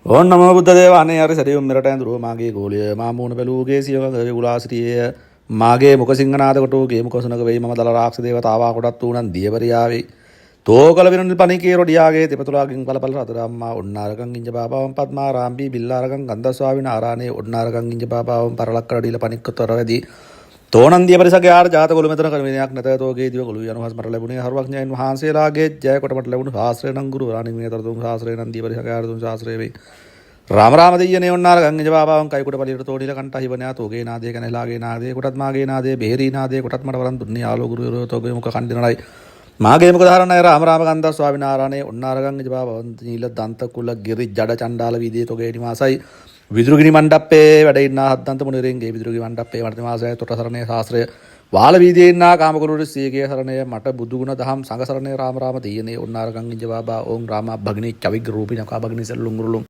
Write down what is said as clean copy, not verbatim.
ඕන් නමෝ බුද්ධ දේවානේ හරි සරියුම් මෙරට ඇඳුරු මාගේ ගෝලිය මා මූණ බැලූගේ සියවක ගුලාසිරිය මාගේ මුඛ සිංහනාද කොටෝ ගේ මුඛසුනක වෙයි මම දල රාක්ෂ දේවතාවා කොටත් උනන් දියවරියාවේ තෝකල විරුන් පණිකේ රොඩියාගේ දෙපතුලාගෙන් පළපළ රතරම්මා ඔන්නාරකන් ඉංජ බාබාවම් පද්මා රාම්බී බිල්ලාරකන් ගන්ධ ස්වාමීන් ආරානේ ඔන්නාරකන් ඉංජ බාබාවම් පරලක්කඩීල පණික්කතර වැඩි තෝනන්දිය පරිසගේ ආර ජාතක ඔලු මෙතන කරමිනයක් නැත තෝගේ දිව කොළු යන හස්මර ලැබුණේ හරුවක්ඥයන් වහන්සේලාගේ ජය කොටමට ලැබුණු ශාස්ත්‍රය නම් ගුරු රාණින් මෙතර තුන් ශාස්ත්‍රය නන්දිය පරිසගේ ආර තුන් ශාස්ත්‍රය වේ राम राम दय्यने उन्नारगं जवाबावं कई कुट पलिर तोड़ील कंटा हिवन्या तोगे नादे कनेलागे नादे कुटत मागे नादे बेहरी नादे कुटत मडवरन दुन्नी आलो गुरु तोगे मुख खंडिनलाई मागे मुख धारणय राम राम गंध स्वामिनारायणे उन्नारगं जवाबावं नील दंत कुल गिरि जड चंडाल विदे तोगे निवासයි විදුරුගිනි මණ්ඩපේ වැඩ ඉන්නා හද්දන්ත මුනිරෙන්ගේ විදුරුගිනි මණ්ඩපේ වර්තමානයේ තොටසරණේ ශාස්ත්‍රය වාල වීදියේ ඉන්නා කාමකුරුරු සීගේ සරණය මට බුදුගුණ දහම් සංඝ සරණේ රාම රාම දීයනේ උන්නාරගං ජවාබා ඕම් රාම භගිනී චවිග් රූපිනකා භගිනී සල්ලුම් මුරුලුම්